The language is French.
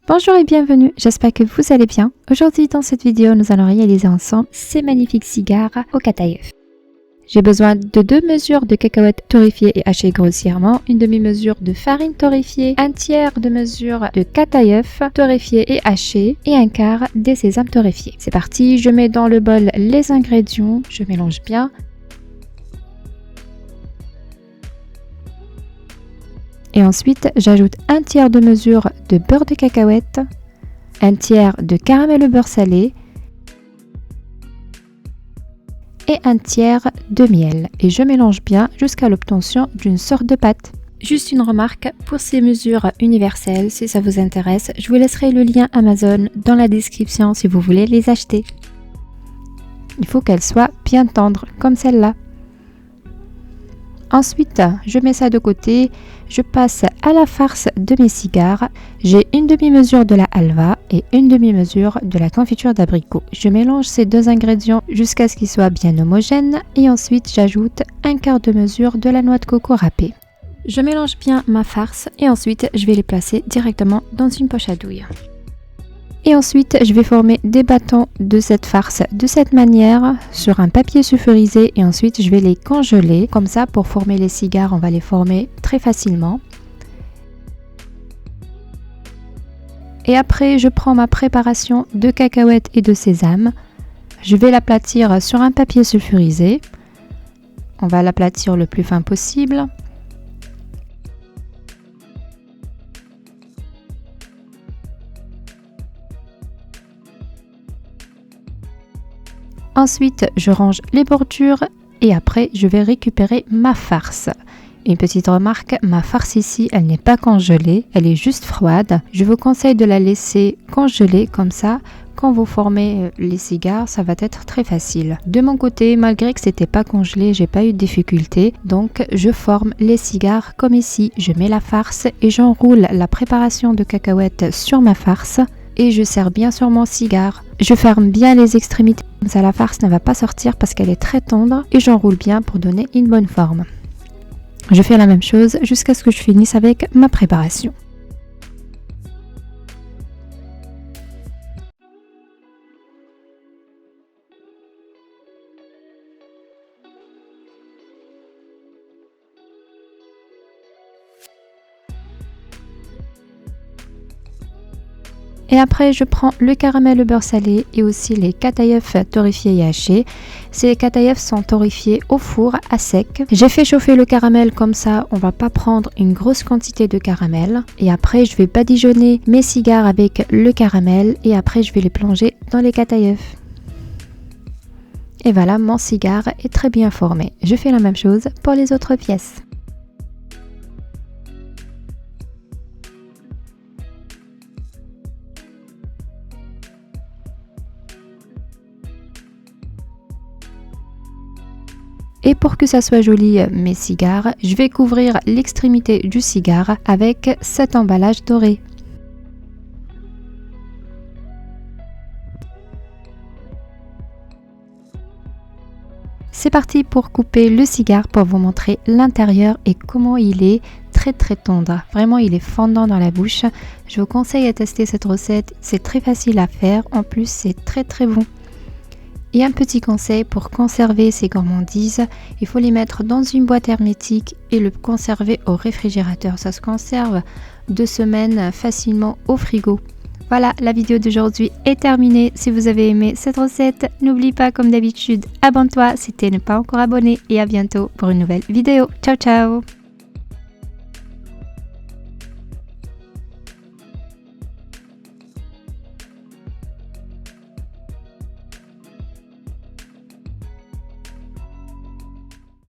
Bonjour et bienvenue, j'espère que vous allez bien. Aujourd'hui dans cette vidéo, nous allons réaliser ensemble ces magnifiques cigares au kataïef. J'ai besoin de 2 mesures de cacahuètes torréfiées et hachées grossièrement, une demi-mesure de farine torréfiée, un tiers de mesure de kataïef torréfié et haché et un quart des sésames torréfiés. C'est parti, je mets dans le bol les ingrédients, je mélange bien. Et ensuite, j'ajoute un tiers de mesure de beurre de cacahuète, un tiers de caramel au beurre salé et un tiers de miel. Et je mélange bien jusqu'à l'obtention d'une sorte de pâte. Juste une remarque, pour ces mesures universelles, si ça vous intéresse, je vous laisserai le lien Amazon dans la description si vous voulez les acheter. Il faut qu'elles soient bien tendres, comme celle-là. Ensuite, je mets ça de côté, je passe à la farce de mes cigares. J'ai une demi-mesure de la halva et une demi-mesure de la confiture d'abricot. Je mélange ces 2 ingrédients jusqu'à ce qu'ils soient bien homogènes et ensuite j'ajoute un quart de mesure de la noix de coco râpée. Je mélange bien ma farce et ensuite je vais les placer directement dans une poche à douille. Et ensuite, je vais former des bâtons de cette farce de cette manière sur un papier sulfurisé et ensuite je vais les congeler. Comme ça, pour former les cigares, on va les former très facilement. Et après, je prends ma préparation de cacahuètes et de sésame. Je vais l'aplatir sur un papier sulfurisé. On va l'aplatir le plus fin possible. Ensuite, je range les bordures et après, je vais récupérer ma farce. Une petite remarque, ma farce ici, elle n'est pas congelée, elle est juste froide. Je vous conseille de la laisser congeler comme ça. Quand vous formez les cigares, ça va être très facile. De mon côté, malgré que c'était pas congelé, j'ai pas eu de difficulté. Donc, je forme les cigares comme ici. Je mets la farce et j'enroule la préparation de cacahuètes sur ma farce. Et je serre bien sur mon cigare. Je ferme bien les extrémités, comme ça la farce ne va pas sortir parce qu'elle est très tendre et j'enroule bien pour donner une bonne forme. Je fais la même chose jusqu'à ce que je finisse avec ma préparation. Et après, je prends le caramel au beurre salé et aussi les kataïef torréfiés et hachés. Ces kataïef sont torréfiés au four à sec. J'ai fait chauffer le caramel comme ça, on va pas prendre une grosse quantité de caramel. Et après, je vais badigeonner mes cigares avec le caramel et après, je vais les plonger dans les kataïef. Et voilà, mon cigare est très bien formé. Je fais la même chose pour les autres pièces. Et pour que ça soit joli mes cigares, je vais couvrir l'extrémité du cigare avec cet emballage doré. C'est parti pour couper le cigare pour vous montrer l'intérieur et comment il est très tendre. Vraiment, il est fondant dans la bouche. Je vous conseille de tester cette recette, c'est très facile à faire. En plus, c'est très bon. Et un petit conseil pour conserver ces gourmandises, il faut les mettre dans une boîte hermétique et le conserver au réfrigérateur. Ça se conserve 2 semaines facilement au frigo. Voilà, la vidéo d'aujourd'hui est terminée. Si vous avez aimé cette recette, n'oublie pas comme d'habitude, abonne-toi si tu n'es pas encore abonné et à bientôt pour une nouvelle vidéo. Ciao ciao!